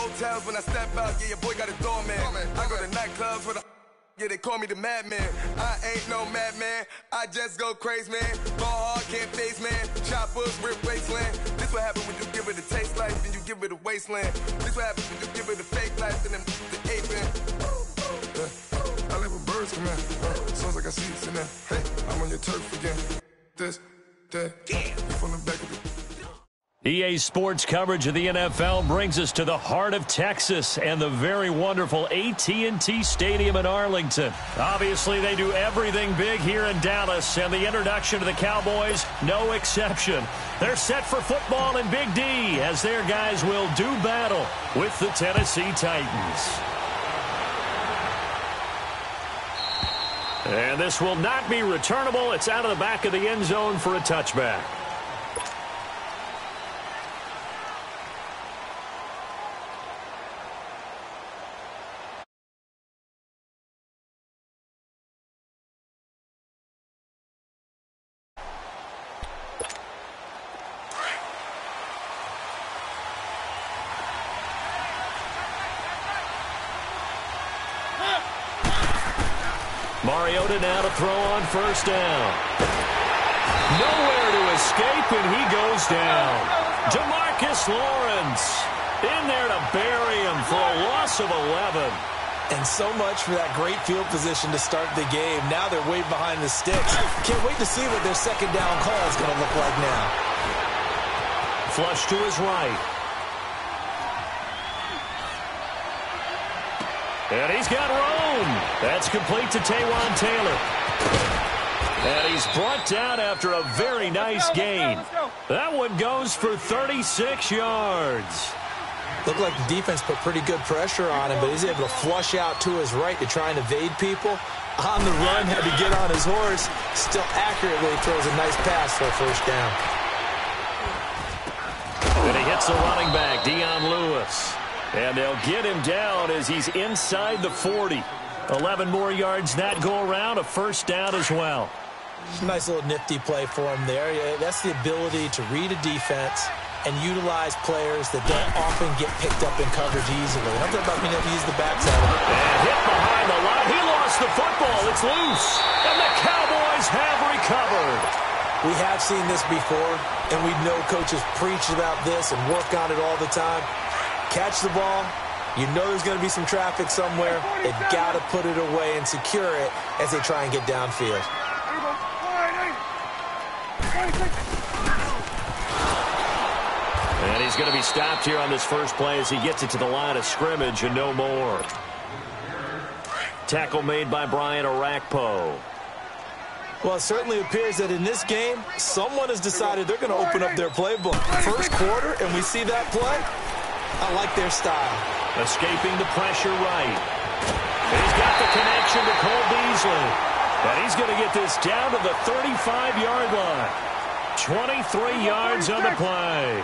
hotels when I step out, yeah, your boy got a doorman. I go to nightclubs with a... Yeah, they call me the madman. I ain't no madman. I just go crazy, man. Ball hard, can't face, man. Choppers, rip wasteland. This what happens when you give it a taste life, then you give it a wasteland. This what happens when you give it a fake life, and then the ape in. I live with birds come in. As soon as I got seats in there. Hey, I'm on your turf again. This, that. You from the back of the... EA Sports coverage of the NFL brings us to the heart of Texas and the very wonderful AT&T Stadium in Arlington. Obviously, they do everything big here in Dallas, and the introduction to the Cowboys, no exception. They're set for football in Big D as their guys will do battle with the Tennessee Titans. And this will not be returnable. It's out of the back of the end zone for a touchback. Mariota now to throw on first down. Nowhere to escape, and he goes down. Demarcus Lawrence in there to bury him for a loss of 11. And so much for that great field position to start the game. Now they're way behind the sticks. Can't wait to see what their second down call is going to look like now. Flush to his right. And he's got room. That's complete to Taywan Taylor. And he's brought down after a very nice gain. That one goes for 36 yards. Looked like the defense put pretty good pressure on him, but he's able to flush out to his right to try and evade people. On the run, had to get on his horse. Still accurately throws a nice pass for a first down. And he hits the running back, Dion Lewis. And they'll get him down as he's inside the 40. 11 more yards that go around, a first down as well. Nice little nifty play for him there. Yeah, that's the ability to read a defense and utilize players that don't often get picked up in coverage easily. I'm talking about being able to use the backside of it. And hit behind the line. He lost the football. It's loose. And the Cowboys have recovered. We have seen this before, and we know coaches preach about this and work on it all the time. Catch the ball. You know there's going to be some traffic somewhere. They've got to put it away and secure it as they try and get downfield. And he's going to be stopped here on this first play as he gets it to the line of scrimmage and no more. Tackle made by Brian Orakpo. Well, it certainly appears that in this game, someone has decided they're going to open up their playbook. First quarter, and we see that play. I like their style. Escaping the pressure right. He's got the connection to Cole Beasley. And he's going to get this down to the 35-yard line. 23 yards on the play.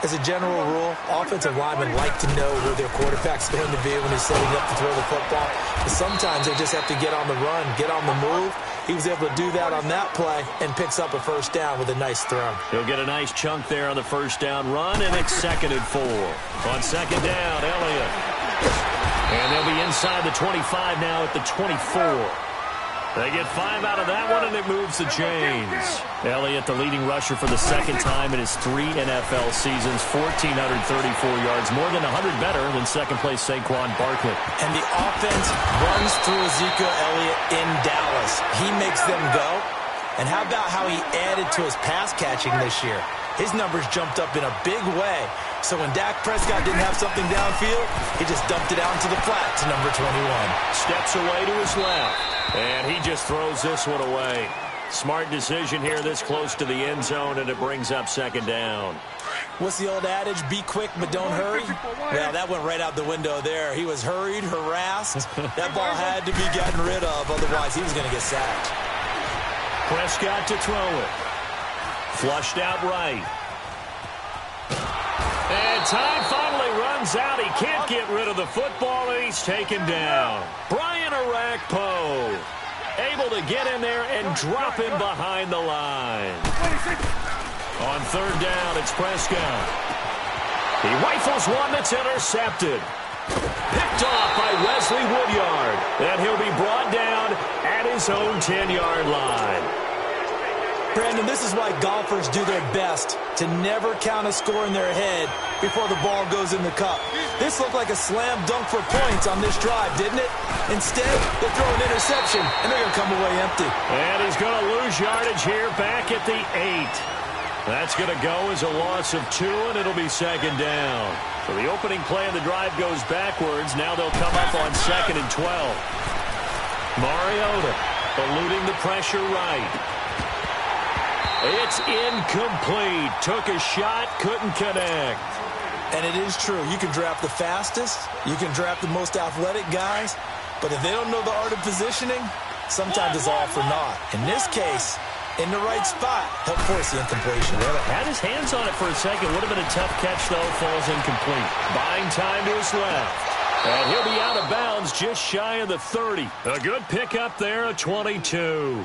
As a general rule, offensive linemen like to know who their quarterback's going to be when he's setting up to throw the football. But sometimes they just have to get on the run, get on the move. He was able to do that on that play and picks up a first down with a nice throw. He'll get a nice chunk there on the first down run, and it's 2nd and 4. On second down, Elliott. And they'll be inside the 25 now at the 24. They get 5 out of that one, and it moves the chains. Elliott, the leading rusher for the second time in his 3 NFL seasons, 1,434 yards, more than 100 better than second-place Saquon Barkley. And the offense runs through Ezekiel Elliott in Dallas. He makes them go. And how about how he added to his pass catching this year? His numbers jumped up in a big way. So when Dak Prescott didn't have something downfield, he just dumped it out into the flat to number 21. Steps away to his left. And he just throws this one away. Smart decision here this close to the end zone, and it brings up second down. What's the old adage? Be quick, but don't hurry. Well, that went right out the window there. He was hurried, harassed. That ball had to be gotten rid of, otherwise he was going to get sacked. Prescott to throw it. Flushed out right. And time finally runs out. He can't get rid of the football, and he's taken down. Brian Orakpo able to get in there and drop him behind the line. On third down, it's Prescott. He rifles one that's intercepted. Picked off by Wesley Woodyard. And he'll be brought down at his own 10-yard line. Brandon, this is why golfers do their best to never count a score in their head before the ball goes in the cup. This looked like a slam dunk for points on this drive, didn't it? Instead, they throw an interception, and they're going to come away empty. And he's going to lose yardage here back at the 8. That's going to go as a loss of 2, and it'll be second down. So the opening play of the drive goes backwards. Now they'll come up on 2nd and 12. Mariota eluding the pressure right. It's incomplete. Took a shot, couldn't connect. And it is true. You can draft the fastest. You can draft the most athletic guys. But if they don't know the art of positioning, sometimes it's all for naught. In this case, in the right spot, help force the incompletion. Had his hands on it for a second. Would have been a tough catch, though. Falls incomplete. Buying time to his left. And he'll be out of bounds just shy of the 30. A good pickup there, a 22.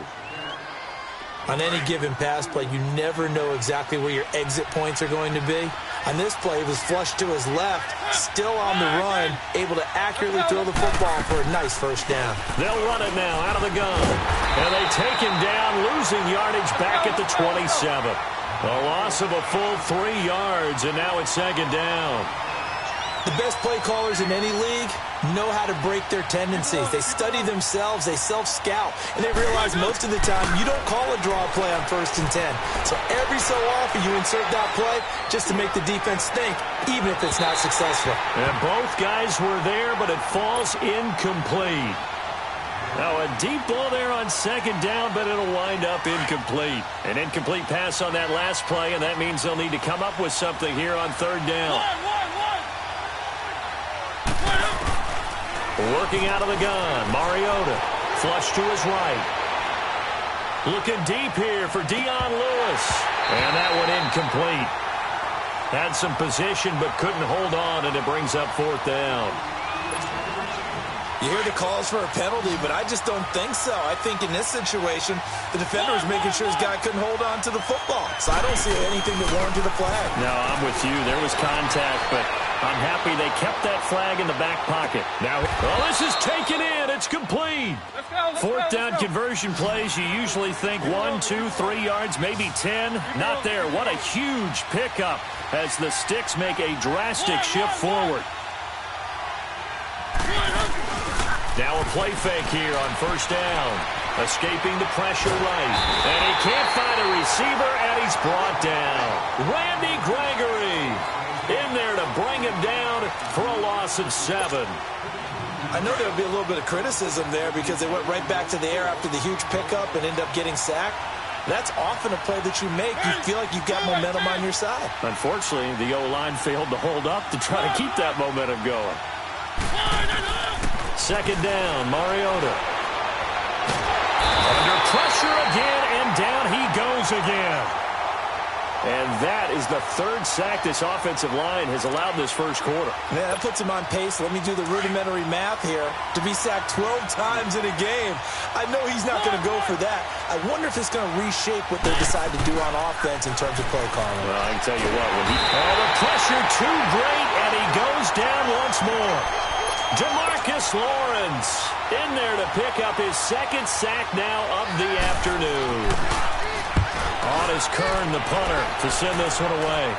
On any given pass play, you never know exactly where your exit points are going to be. On this play, he was flushed to his left, still on the run, able to accurately throw the football for a nice first down. They'll run it now out of the gun. And they take him down, losing yardage back at the 27. A loss of a full 3 yards, and now it's second down. The best play callers in any league know how to break their tendencies. They study themselves, they self-scout, and they realize most of the time you don't call a draw play on 1st and 10. So every so often you insert that play just to make the defense think, even if it's not successful. And both guys were there, but it falls incomplete. Now a deep ball there on second down, but it'll wind up incomplete. An incomplete pass on that last play, and that means they'll need to come up with something here on 3rd down. Working out of the gun, Mariota. Flush to his right. Looking deep here for Dion Lewis. And that one incomplete. Had some position but couldn't hold on, and it brings up 4th down. You hear the calls for a penalty, but I just don't think so. I think in this situation, the defender was making sure his guy couldn't hold on to the football. So I don't see anything that warranted a flag. No, I'm with you. There was contact, but I'm happy they kept that flag in the back pocket. Now, well, this is taken in. It's complete. 4th down conversion plays, you usually think 1, 2, 3 yards, maybe 10. Not there. What a huge pickup as the Sticks make a drastic shift forward. Now a play fake here on 1st down. Escaping the pressure right. And he can't find a receiver, and he's brought down. Randy Gregory in there to bring him down for a loss of 7. I know there'll be a little bit of criticism there because they went right back to the air after the huge pickup and ended up getting sacked. That's often a play that you make. You feel like you've got momentum on your side. Unfortunately, the O-line failed to hold up to try to keep that momentum going. 2nd down, Mariota. Under pressure again, and down he goes again. And that is the 3rd sack this offensive line has allowed this first quarter. Man, that puts him on pace. Let me do the rudimentary math here. To be sacked 12 times in a game, I know he's not going to go for that. I wonder if it's going to reshape what they decide to do on offense in terms of play calling. Well, I can tell you what, when the pressure too great, and he goes down once more. DeMarcus Lawrence in there to pick up his 2nd sack now of the afternoon. On is Kern, the punter, to send this one away.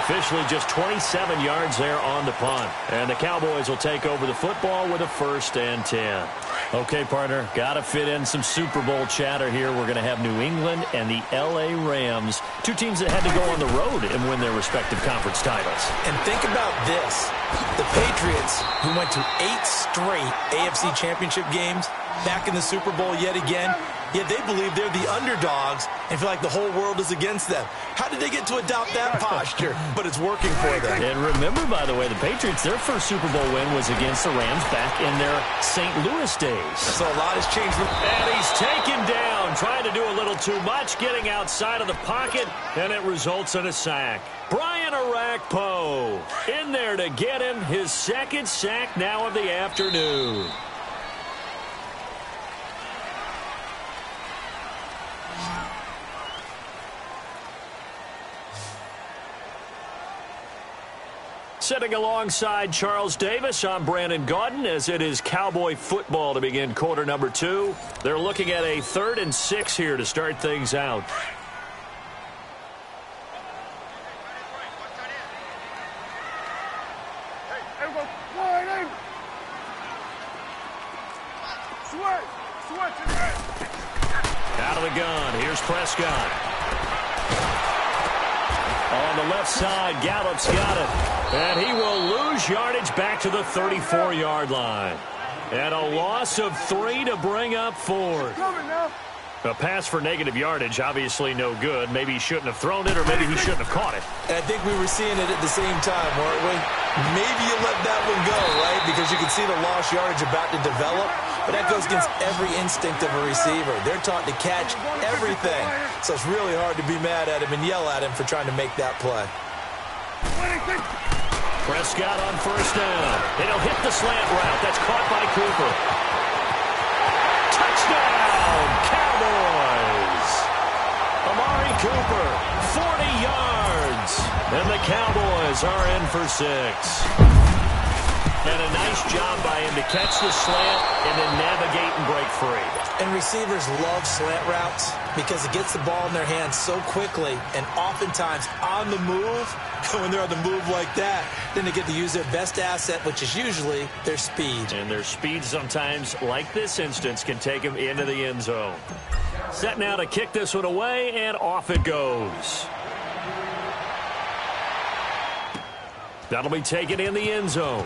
Officially just 27 yards there on the punt. And the Cowboys will take over the football with a 1st and 10. Okay, partner, got to fit in some Super Bowl chatter here. We're going to have New England and the L.A. Rams, 2 teams that had to go on the road and win their respective conference titles. And think about this. The Patriots, who went to 8 straight AFC championship games, back in the Super Bowl yet again, yet they believe they're the underdogs and feel like the whole world is against them. How did they get to adopt that posture? But it's working for them. And remember, by the way, the Patriots, their first Super Bowl win was against the Rams back in their St. Louis days. So a lot has changed. And he's taken down, trying to do a little too much, getting outside of the pocket, and it results in a sack. Brian Orakpo in there to get him his 2nd sack now of the afternoon. Sitting alongside Charles Davis, I'm Brandon Gaudin, as it is Cowboy football to begin quarter number 2. They're looking at a 3rd and 6 here to start things out. Out of the gun, here's Prescott. On the left side, Gallup's got it. And he will lose yardage back to the 34-yard line. And a loss of 3 to bring up 4. A pass for negative yardage, obviously no good. Maybe he shouldn't have thrown it, or maybe he shouldn't have caught it. And I think we were seeing it at the same time, weren't we? Maybe you let that one go, right? Because you can see the lost yardage about to develop. But that goes against every instinct of a receiver. They're taught to catch everything. So it's really hard to be mad at him and yell at him for trying to make that play. Prescott on first down. And he'll hit the slant route. That's caught by Cooper. Touchdown, Cowboys! Amari Cooper, 40 yards. And the Cowboys are in for 6. And a nice job by him to catch the slant and then navigate and break free. And receivers love slant routes because it gets the ball in their hands so quickly and oftentimes on the move. When they're on the move like that, then they get to use their best asset, which is usually their speed. And their speed sometimes, like this instance, can take them into the end zone. Set now to kick this one away, and off it goes. That'll be taken in the end zone.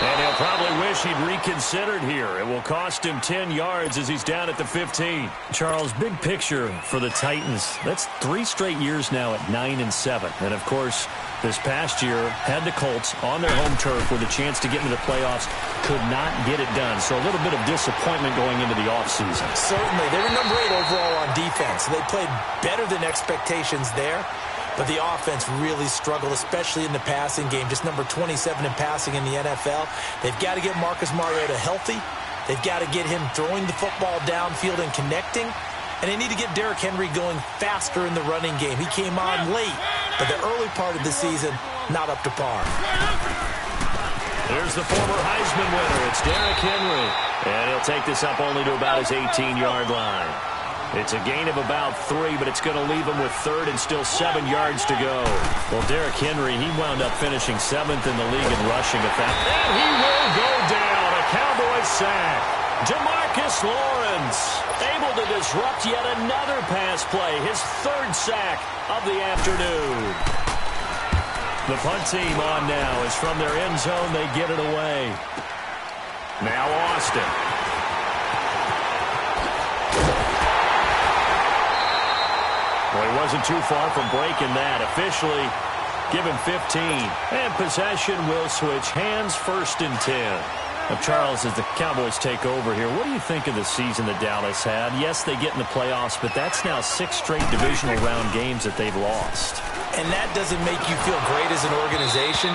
And he'll probably wish he'd reconsidered here. It will cost him 10 yards as he's down at the 15. Charles, big picture for the Titans. That's 3 straight years now at 9-7. And, of course, this past year had the Colts on their home turf with a chance to get into the playoffs. Could not get it done. So a little bit of disappointment going into the offseason. Certainly. They were number 8 overall on defense. They played better than expectations there. But the offense really struggled, especially in the passing game. Just number 27 in passing in the NFL. They've got to get Marcus Mariota healthy. They've got to get him throwing the football downfield and connecting. And they need to get Derrick Henry going faster in the running game. He came on late, but the early part of the season, not up to par. There's the former Heisman winner. It's Derrick Henry. And he'll take this up only to about his 18-yard line. It's a gain of about 3, but it's going to leave him with 3rd and still 7 yards to go. Well, Derrick Henry, he wound up finishing 7th in the league in rushing effect. And he will go down. A Cowboys sack. Demarcus Lawrence able to disrupt yet another pass play. His 3rd sack of the afternoon. The punt team on now is from their end zone. They get it away. Now Austin. Well, he wasn't too far from breaking that. Officially, give him 15. And possession will switch hands, 1st and 10. Now, Charles, as the Cowboys take over here, what do you think of the season that Dallas had? Yes, they get in the playoffs, but that's now 6 straight divisional round games that they've lost. And that doesn't make you feel great as an organization.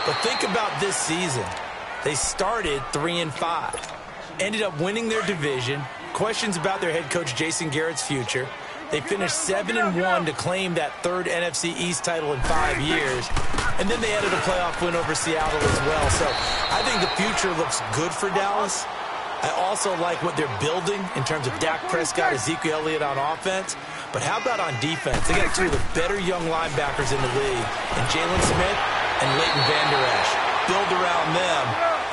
But think about this season. They started 3-5. Ended up winning their division. Questions about their head coach, Jason Garrett's future. They finished 7-1 to claim that 3rd NFC East title in 5 years. And then they added a playoff win over Seattle as well. So I think the future looks good for Dallas. I also like what they're building in terms of Dak Prescott, Ezekiel Elliott on offense. But how about on defense? They got 2 of the better young linebackers in the league, and Jalen Smith and Leighton Vander Esch. Build around them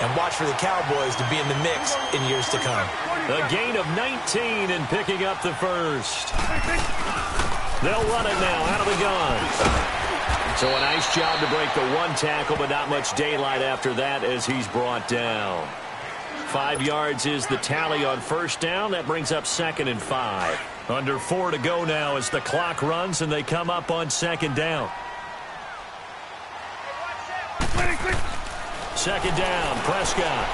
and watch for the Cowboys to be in the mix in years to come. A gain of 19 and picking up the 1st. They'll run it now out of the gun. So a nice job to break the 1 tackle, but not much daylight after that as he's brought down. 5 yards is the tally on 1st down. That brings up 2nd and 5. Under 4 to go now as the clock runs and they come up on 2nd down. 2nd down, Prescott.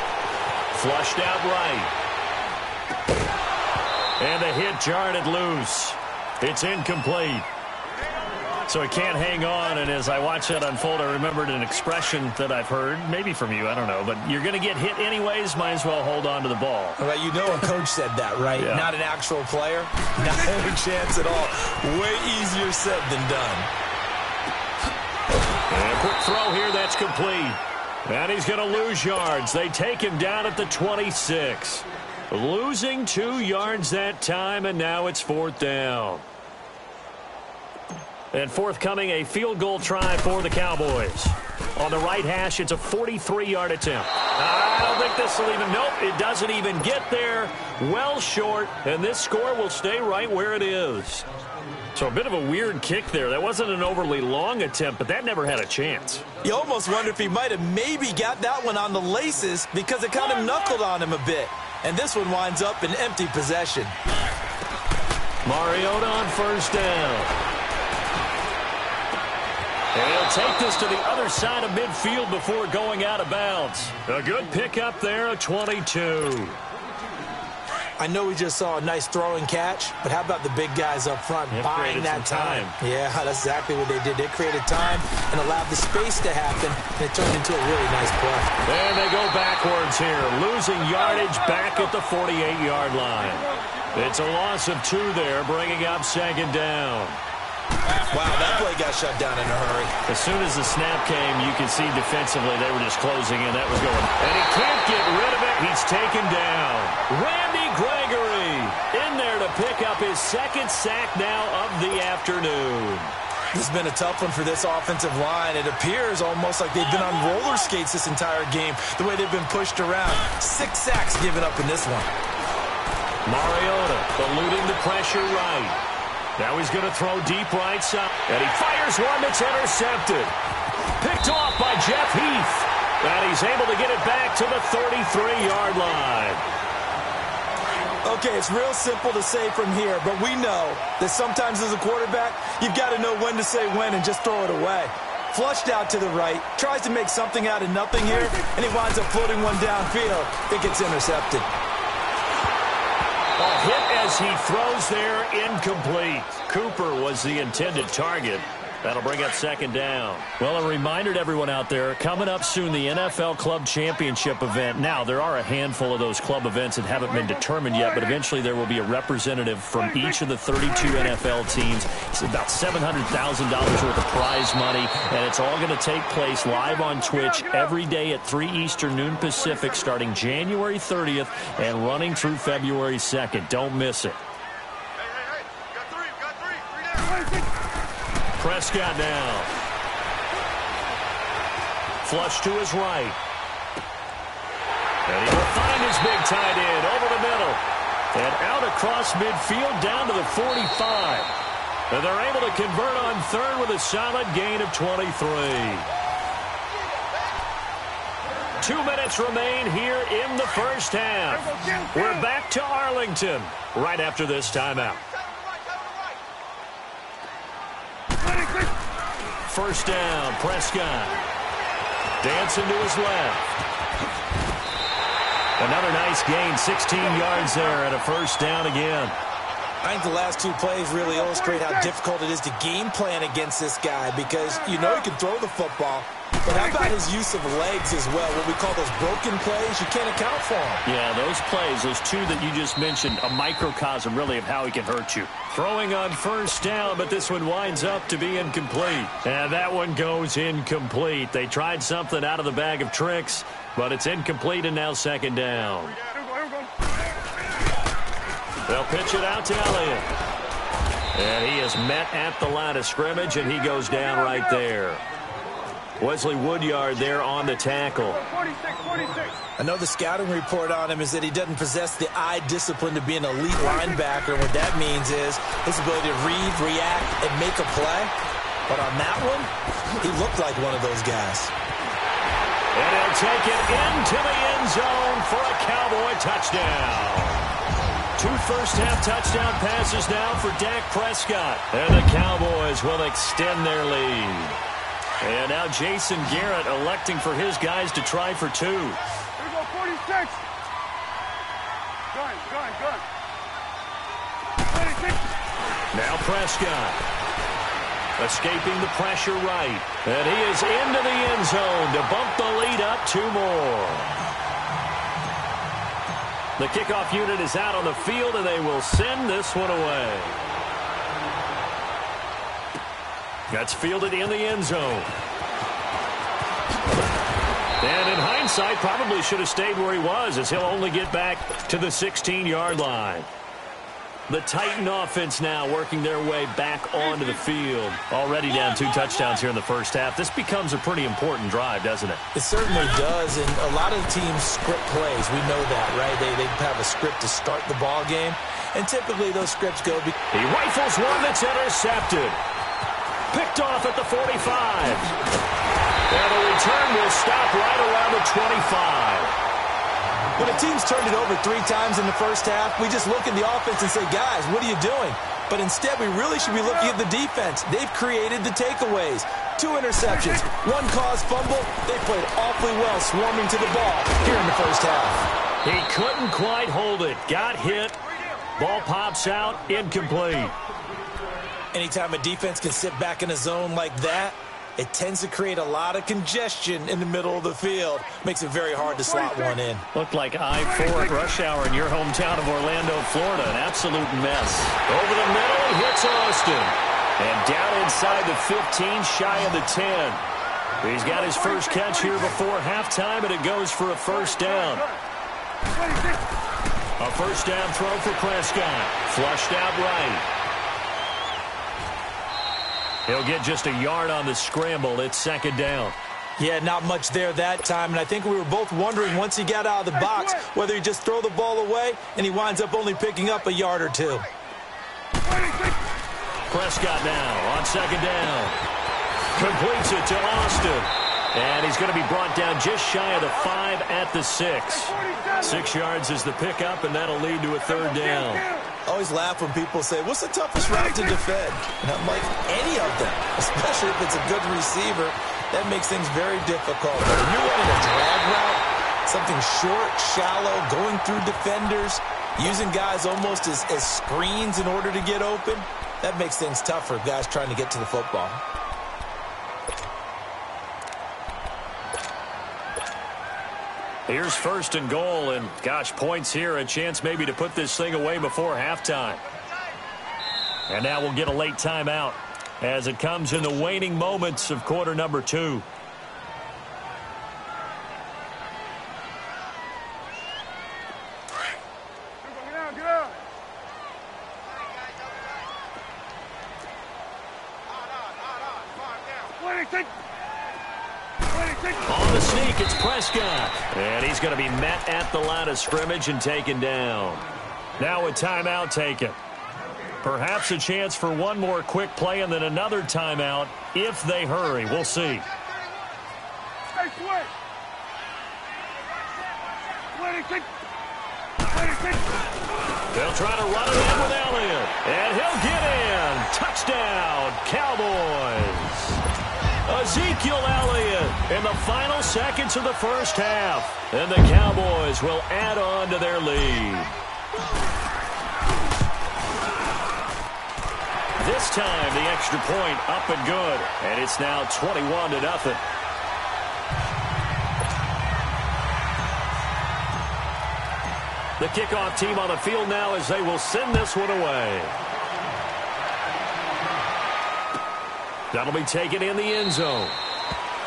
Flushed out right. And the hit jarred it loose. It's incomplete. So he can't hang on, and as I watch that unfold, I remembered an expression that I've heard, maybe from you, I don't know, but you're going to get hit anyways, might as well hold on to the ball. Well, you know a coach said that, right? Yeah. Not an actual player. Not a chance at all. Way easier said than done. And a quick throw here, that's complete. And he's going to lose yards. They take him down at the 26. Losing 2 yards that time, and now it's 4th down. And forthcoming, a field goal try for the Cowboys. On the right hash, it's a 43-yard attempt. I don't think this will even, nope, it doesn't even get there. Well short, and this score will stay right where it is. So a bit of a weird kick there. That wasn't an overly long attempt, but that never had a chance. You almost wonder if he might have maybe got that one on the laces because it kind of knuckled on him a bit. And this one winds up in empty possession. Mariota on 1st down. And he'll take this to the other side of midfield before going out of bounds. A good pickup there, a 22. I know we just saw a nice throwing catch, but how about the big guys up front buying that time? Yeah, that's exactly what they did. They created time and allowed the space to happen, and it turned into a really nice play. And they go backwards here, losing yardage back at the 48-yard line. It's a loss of 2 there, bringing up 2nd down. Wow, that play got shut down in a hurry. As soon as the snap came, you can see defensively they were just closing in. That was going. And he can't get rid of it. He's taken down. Randy Gregory in there to pick up his 2nd sack now of the afternoon. This has been a tough one for this offensive line. It appears almost like they've been on roller skates this entire game, the way they've been pushed around. 6 sacks given up in this one. Mariota eluding the pressure right. Now he's going to throw deep right side. And he fires one that's intercepted. Picked off by Jeff Heath. And he's able to get it back to the 33-yard line. Okay, it's real simple to say from here, but we know that sometimes as a quarterback, you've got to know when to say when and just throw it away. Flushed out to the right, tries to make something out of nothing here, and he winds up floating one downfield. It gets intercepted. A hit as he throws there, incomplete. Cooper was the intended target. That'll bring up 2nd down. Well, a reminder to everyone out there, coming up soon, the NFL Club Championship event. Now, there are a handful of those club events that haven't been determined yet, but eventually there will be a representative from each of the 32 NFL teams. It's about $700,000 worth of prize money, and it's all going to take place live on Twitch every day at 3 Eastern, noon Pacific, starting January 30th and running through February 2nd. Don't miss it. Prescott now. Flush to his right. And he will find his big tight end over the middle. And out across midfield down to the 45. And they're able to convert on 3rd with a solid gain of 23. 2 minutes remain here in the 1st half. We're back to Arlington right after this timeout. 1st down, Prescott. Dancing to his left. Another nice gain, 16 yards there, and a 1st down again. I think the last 2 plays really illustrate how difficult it is to game plan against this guy because you know he can throw the football, but how about his use of legs as well? What we call those broken plays, you can't account for them. Yeah, those plays, those 2 that you just mentioned, a microcosm really of how he can hurt you. Throwing on 1st down, but this one winds up to be incomplete. And that one goes incomplete. They tried something out of the bag of tricks, but it's incomplete and now 2nd down. They'll pitch it out to Elliott. And he is met at the line of scrimmage, and he goes down right there. Wesley Woodyard there on the tackle. 46. I know the scouting report on him is that he doesn't possess the eye discipline to be an elite linebacker. And what that means is his ability to read, react, and make a play. But on that one, he looked like one of those guys. And he'll take it into the end zone for a Cowboy touchdown. 2 first-half touchdown passes now for Dak Prescott. And the Cowboys will extend their lead. And now Jason Garrett electing for his guys to try for 2. Here we go, 46. Good. 46. Now Prescott. Escaping the pressure right. And he is into the end zone to bump the lead up 2 more. The kickoff unit is out on the field, and they will send this one away. That's fielded in the end zone. And in hindsight, probably should have stayed where he was, as he'll only get back to the 16-yard line. The Titan offense now working their way back onto the field. Already down 2 touchdowns here in the first half. This becomes a pretty important drive, doesn't it? It certainly does, and a lot of teams script plays. We know that, right? They have a script to start the ball game, and typically those scripts go... He rifles one that's intercepted. Picked off at the 45. And the return will stop right around the 25. When a team's turned it over 3 times in the first half, we just look at the offense and say, guys, what are you doing? But instead, we really should be looking at the defense. They've created the takeaways. 2 interceptions, 1 caused fumble. They played awfully well swarming to the ball here in the first half. He couldn't quite hold it. Got hit. Ball pops out. Incomplete. Anytime a defense can sit back in a zone like that, it tends to create a lot of congestion in the middle of the field. Makes it very hard to slot one in. Looked like I-4 at rush hour in your hometown of Orlando, Florida. An absolute mess. Over the middle, hits Austin. And down inside the 15, shy of the 10. He's got his first catch here before halftime, and it goes for a first down. A first down throw for Prescott. Flushed out right. He'll get just a yard on the scramble. It's second down. Yeah, not much there that time, and I think we were both wondering once he got out of the box whether he just throw the ball away, and he winds up only picking up a yard or 2. Prescott now on second down. Completes it to Austin. And he's going to be brought down just shy of the 5 at the 6. 6 yards is the pickup, and that'll lead to a third down. I always laugh when people say, what's the toughest route to defend? And I'm like, any of them, especially if it's a good receiver. That makes things very difficult. But when you're running a drag route, something short, shallow, going through defenders, using guys almost as screens in order to get open, that makes things tough for guys trying to get to the football. Here's first and goal, and gosh, points here, a chance maybe to put this thing away before halftime. And now we'll get a late timeout as it comes in the waning moments of quarter number 2. On the sneak, it's Prescott. And he's going to be met at the line of scrimmage and taken down. Now a timeout taken. Perhaps a chance for one more quick play and then another timeout if they hurry. We'll see. They'll try to run it in with Elliott. And he'll get in. Touchdown, Cowboys. Ezekiel Elliott in the final seconds of the first half. And the Cowboys will add on to their lead. This time, the extra point up and good. And it's now 21-0. The kickoff team on the field now as they will send this one away. That'll be taken in the end zone.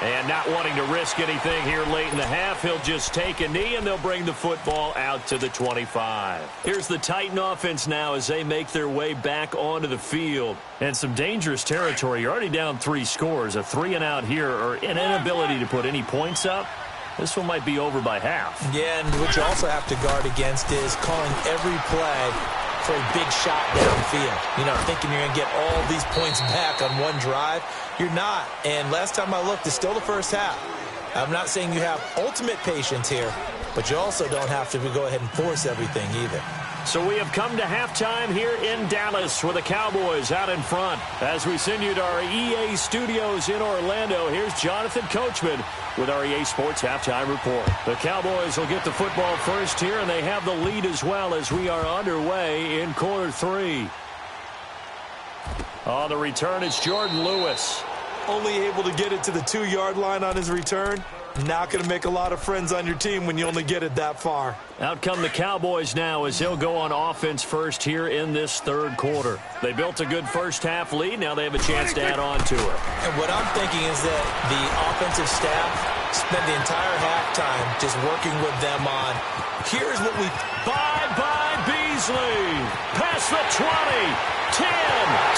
And not wanting to risk anything here late in the half, he'll just take a knee, and they'll bring the football out to the 25. Here's the Titan offense now as they make their way back onto the field. And some dangerous territory. You're already down 3 scores. A 3-and-out here, or an inability to put any points up. This one might be over by half. Yeah, and what you also have to guard against is calling every play for a big shot downfield. You know, thinking you're going to get all these points back on one drive. You're not. And last time I looked, it's still the first half. I'm not saying you have ultimate patience here, but you also don't have to go ahead and force everything either. So we have come to halftime here in Dallas with the Cowboys out in front. As we send you to our EA studios in Orlando, here's Jonathan Coachman with our EA Sports Halftime Report. The Cowboys will get the football first here, and they have the lead as well as we are underway in quarter 3. On the return, it's Jordan Lewis. Only able to get it to the 2-yard line on his return. Not going to make a lot of friends on your team when you only get it that far. Out come the Cowboys now as they'll go on offense first here in this third quarter. They built a good first-half lead. Now they have a chance to add on to it. And what I'm thinking is that the offensive staff spent the entire halftime just working with them on, here's what we... Bye-bye, Beasley. Past the 20. 10.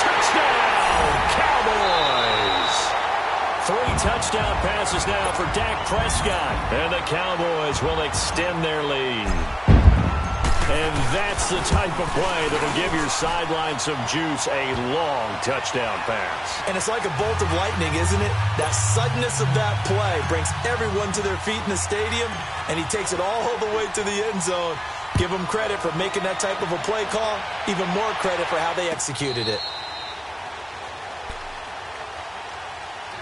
Touchdown, Cowboys. 3 touchdown passes now for Dak Prescott. And the Cowboys will extend their lead. And that's the type of play that will give your sideline some juice, a long touchdown pass. And it's like a bolt of lightning, isn't it? That suddenness of that play brings everyone to their feet in the stadium, and he takes it all the way to the end zone. Give him credit for making that type of a play call, even more credit for how they executed it.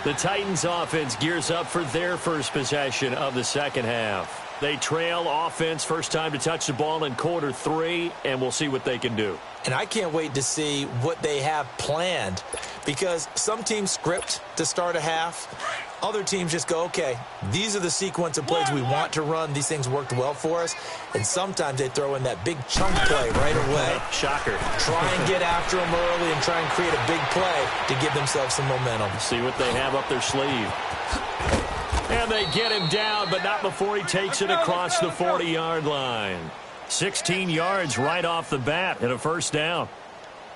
The Titans offense gears up for their first possession of the second half. They trail offense first time to touch the ball in quarter 3, and we'll see what they can do. And I can't wait to see what they have planned, because some teams script to start a half. Other teams just go, okay, these are the sequence of plays we want to run. These things worked well for us. And sometimes they throw in that big chunk play right away. Shocker. Try and get after them early and try and create a big play to give themselves some momentum. See what they have up their sleeve. And they get him down, but not before he takes it across the 40-yard line. 16 yards right off the bat and a first down.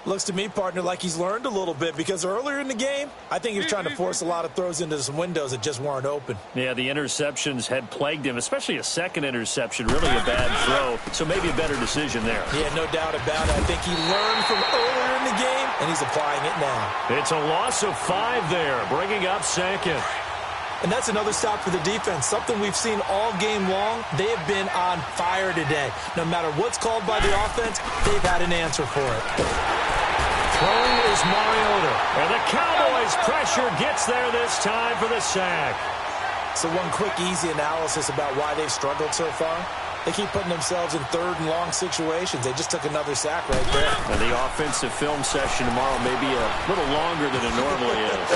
Looks to me, partner, like he's learned a little bit, because earlier in the game, I think he was trying to force a lot of throws into some windows that just weren't open. Yeah, the interceptions had plagued him, especially a second interception, really a bad throw, so maybe a better decision there. Yeah, no doubt about it. I think he learned from earlier in the game, and he's applying it now. It's a loss of 5 there, bringing up second. And that's another stop for the defense, something we've seen all game long. They have been on fire today. No matter what's called by the offense, they've had an answer for it. Throwing is Mariota. And the Cowboys' pressure gets there this time for the sack. So one quick, easy analysis about why they've struggled so far. They keep putting themselves in third and long situations. They just took another sack right there. And the offensive film session tomorrow may be a little longer than it normally is.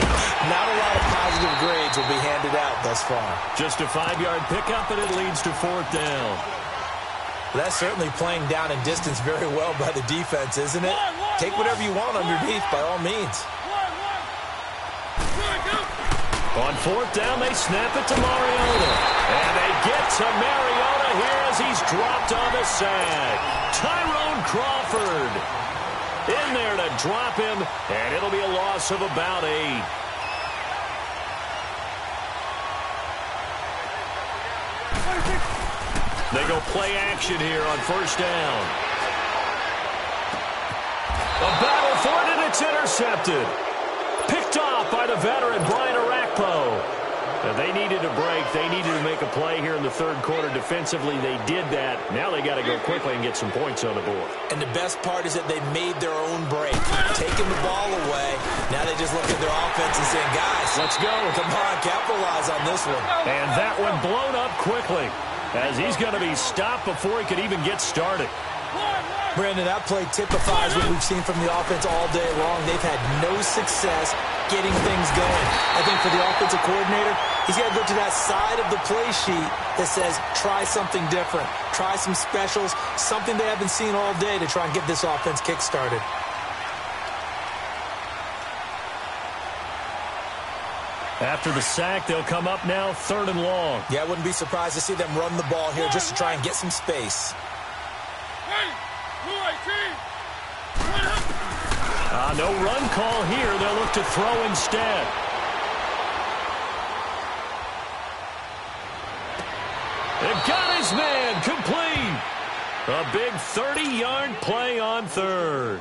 Not a lot of positive grades will be handed out thus far. Just a 5-yard pickup, and it leads to 4th down. Well, that's certainly playing down in distance very well by the defense, isn't it? Take whatever you want underneath by all means. On 4th down, they snap it to Mariota. And they get to Mariota here as he's dropped on the sack. Tyrone Crawford in there to drop him, and it'll be a loss of about 8. They go play action here on 1st down. A battle for it, and it's intercepted. Picked off by the veteran, Brian Orakpo. They needed a break. They needed to make a play here in the third quarter defensively. They did that. Now they got to go quickly and get some points on the board. And the best part is that they made their own break. Taking the ball away. Now they just look at their offense and saying, guys, let's go. Come on, capitalize on this one. And that one blown up quickly as he's going to be stopped before he could even get started. Brandon, that play typifies what we've seen from the offense all day long. They've had no success getting things going. I think for the offensive coordinator, he's got to go to that side of the play sheet that says, try something different. Try some specials, something they haven't seen all day to try and get this offense kick-started. After the sack, they'll come up now 3rd and long. Yeah, I wouldn't be surprised to see them run the ball here just to try and get some space. No run call here. They'll look to throw instead. They've got his man complete. A big 30-yard play on 3rd.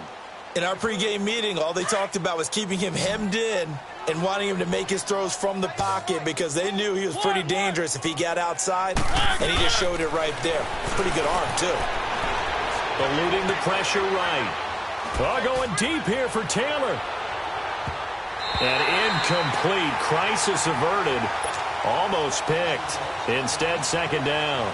In our pregame meeting, all they talked about was keeping him hemmed in and wanting him to make his throws from the pocket because they knew he was pretty dangerous if he got outside, and he just showed it right there. Pretty good arm, too. Eluding the pressure right. Going deep here for Taylor. And incomplete. Crisis averted. Almost picked. Instead, 2nd down.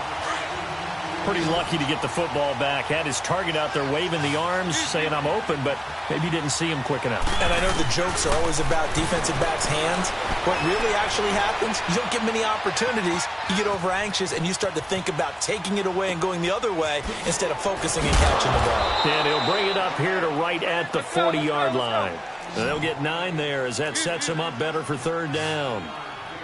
Pretty lucky to get the football back. Had his target out there waving the arms, saying I'm open, but maybe didn't see him quick enough. And I know the jokes are always about defensive backs' hands. What really actually happens, you don't get many opportunities. You get over anxious, and you start to think about taking it away and going the other way instead of focusing and catching the ball. And he'll bring it up here to right at the 40-yard line. And they'll get 9 there as that sets him up better for third down.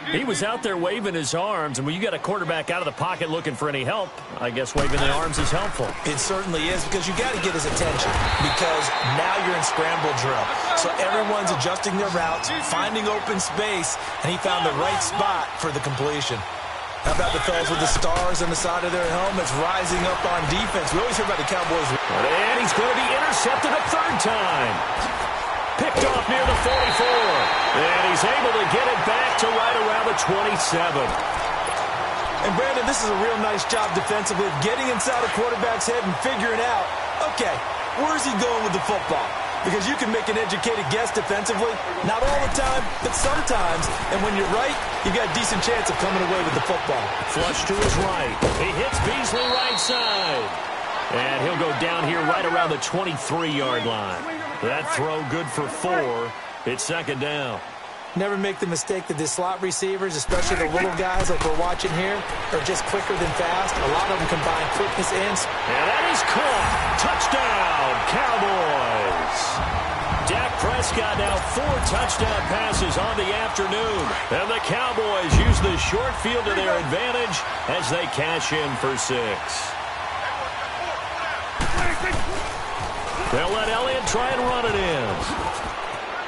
He was out there waving his arms, and when you got a quarterback out of the pocket looking for any help, I guess waving the arms is helpful. It certainly is, because you got to get his attention, because now you're in scramble drill. So everyone's adjusting their routes, finding open space, and he found the right spot for the completion. How about the fellas with the stars on the side of their helmets rising up on defense? We always hear about the Cowboys. And he's going to be intercepted a third time. Picked off near the 44. And he's able to get it back to right around the 27. And, Brandon, this is a real nice job defensively of getting inside a quarterback's head and figuring out, okay, where's he going with the football? Because you can make an educated guess defensively. Not all the time, but sometimes. And when you're right, you've got a decent chance of coming away with the football. Flush to his right. He hits Beasley right side. And he'll go down here right around the 23-yard line. That throw good for 4. It's second down. Never make the mistake that the slot receivers, especially the little guys like we're watching here, are just quicker than fast. A lot of them combine quickness and speed. And that is caught. Touchdown, Cowboys. Dak Prescott now 4 touchdown passes on the afternoon. And the Cowboys use the short field to their advantage as they cash in for 6. They'll let Elliott try and run it in.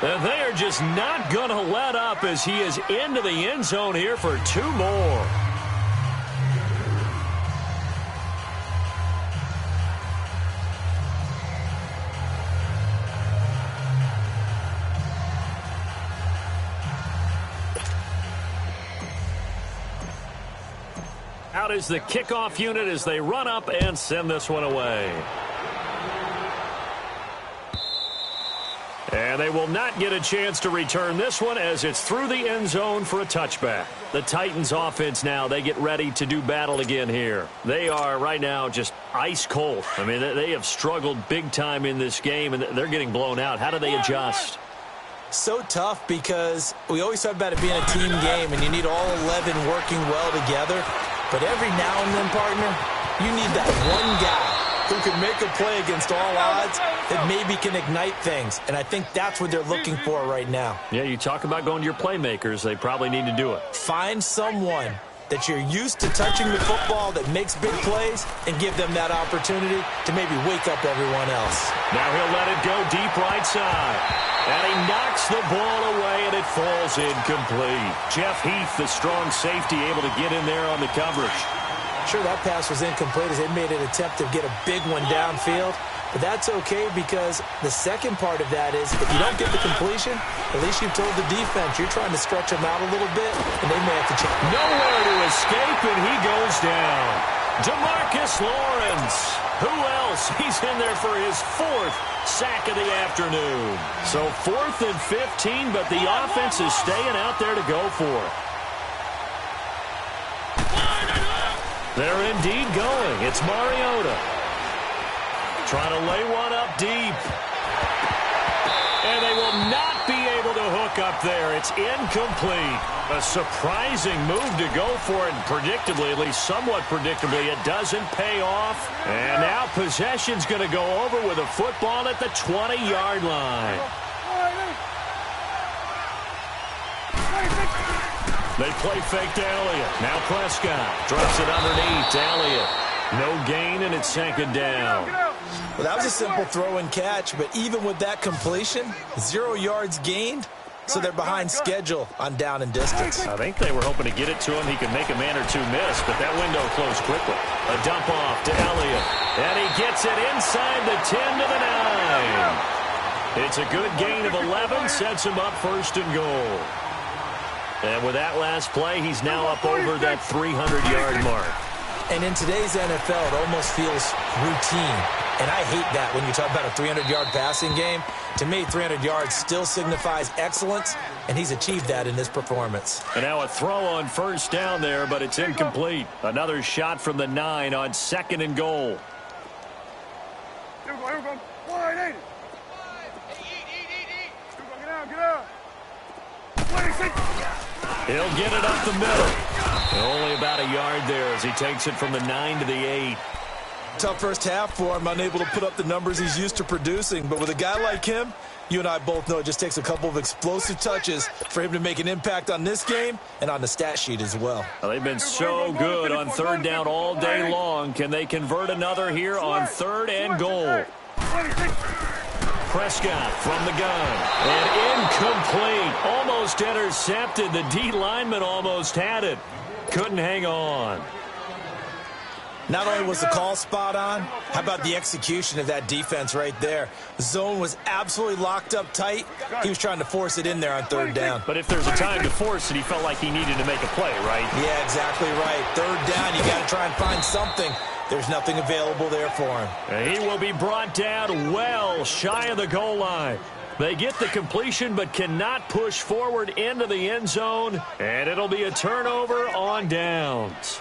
And they are just not going to let up as he is into the end zone here for 2 more. Out is the kickoff unit as they run up and send this one away. And they will not get a chance to return this one as it's through the end zone for a touchback. The Titans offense now, they get ready to do battle again here. They are right now just ice cold. I mean, they have struggled big time in this game, and they're getting blown out. How do they adjust? So tough, because we always talk about it being a team game, and you need all 11 working well together. But every now and then, partner, you need that one guy who can make a play against all odds that maybe can ignite things. And I think that's what they're looking for right now. Yeah, you talk about going to your playmakers. They probably need to do it. Find someone that you're used to touching the football that makes big plays and give them that opportunity to maybe wake up everyone else. Now he'll let it go deep right side. And he knocks the ball away, and it falls incomplete. Jeff Heath, the strong safety, able to get in there on the coverage. Sure, that pass was incomplete as they made an attempt to get a big one downfield. But that's okay, because the second part of that is if you don't get the completion, at least you've told the defense you're trying to stretch them out a little bit, and they may have to check. Nowhere to escape, and he goes down. DeMarcus Lawrence. Who else? He's in there for his 4th sack of the afternoon. So 4th and 15, but the offense is staying out there to go for it. They're indeed going. It's Mariota. Trying to lay one up deep. And they will not be able to hook up there. It's incomplete. A surprising move to go for it. And predictably, at least somewhat predictably, it doesn't pay off. And now possession's going to go over with a football at the 20-yard line. They play fake to Elliott. Now Prescott drops it underneath to Elliott. No gain, and it's second down. Well, that was a simple throw and catch, but even with that completion, 0 yards gained, so they're behind schedule on down and distance. I think they were hoping to get it to him. He could make a man or two miss, but that window closed quickly. A dump off to Elliott, and he gets it inside the 10 to the 9. It's a good gain of 11, sets him up 1st and goal. And with that last play, he's now up over that 300-yard mark. And in today's NFL, it almost feels routine. And I hate that when you talk about a 300-yard passing game. To me, 300 yards still signifies excellence, and he's achieved that in this performance. And now a throw on first down there, but it's incomplete. Another shot from the 9 on 2nd and goal. Here we go. Wide, ain't it? Get out. 26. He'll get it up the middle. Only about a yard there as he takes it from the 9 to the 8. Tough first half for him, unable to put up the numbers he's used to producing. But with a guy like him, you and I both know it just takes a couple of explosive touches for him to make an impact on this game and on the stat sheet as well. Well, they've been so good on 3rd down all day long. Can they convert another here on 3rd and goal? Prescott from the gun. And incomplete. Almost intercepted. The D lineman almost had it. Couldn't hang on. Not only was the call spot on, how about the execution of that defense right there? The zone was absolutely locked up tight. He was trying to force it in there on 3rd down. But if there's a time to force it, he felt like he needed to make a play, right? Yeah, exactly right. 3rd down, you got to try and find something. There's nothing available there for him. And he will be brought down well shy of the goal line. They get the completion but cannot push forward into the end zone. And it'll be a turnover on downs.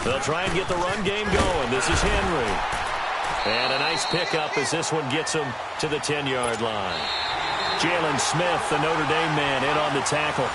They'll try and get the run game going. This is Henry. And a nice pickup as this one gets him to the 10-yard line. Jalen Smith, the Notre Dame man, in on the tackle.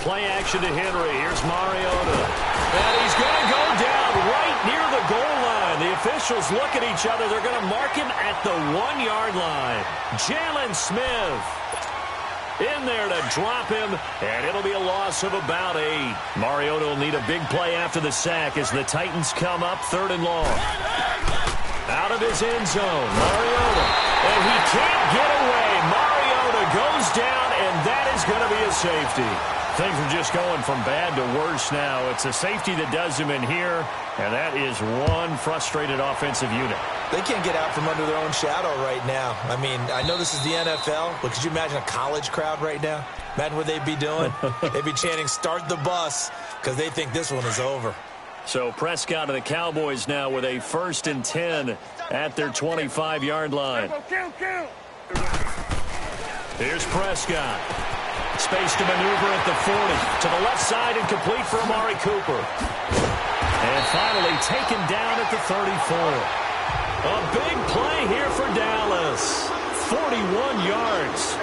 Play action to Henry. Here's Mariota. And he's going to go down right near the goal line. The officials look at each other. They're going to mark him at the 1-yard line. Jalen Smith in there to drop him, and it'll be a loss of about 8. Mariota will need a big play after the sack as the Titans come up 3rd and long. Out of his end zone, Mariota. And he can't get away. Mariota goes down, and that is going to be a safety. Things are just going from bad to worse now. It's a safety that does him in here, and that is one frustrated offensive unit. They can't get out from under their own shadow right now. I mean, I know this is the NFL, but could you imagine a college crowd right now? Imagine what they'd be doing. They'd be chanting, "Start the bus," because they think this one is over. So Prescott and the Cowboys now with a 1st and 10 at their 25-yard line. Here's Prescott. Space to maneuver at the 40. To the left side and complete for Amari Cooper. And finally taken down at the 34. A big play here for Dallas. 41 yards.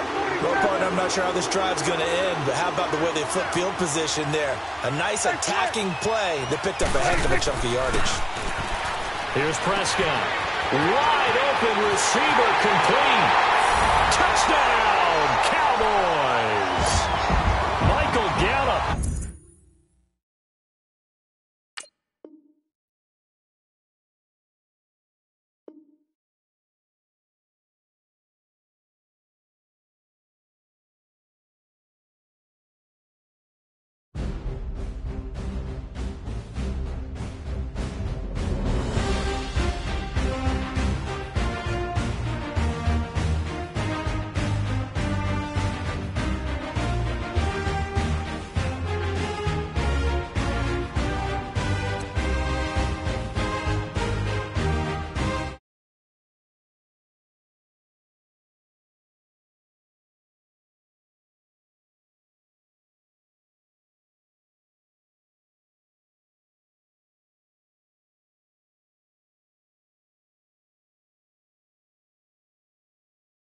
Well, partner, I'm not sure how this drive's going to end, but how about the way they flip field position there? A nice attacking play that picked up a heck of a chunk of yardage. Here's Prescott. Wide open receiver complete. Touchdown, Cowboys.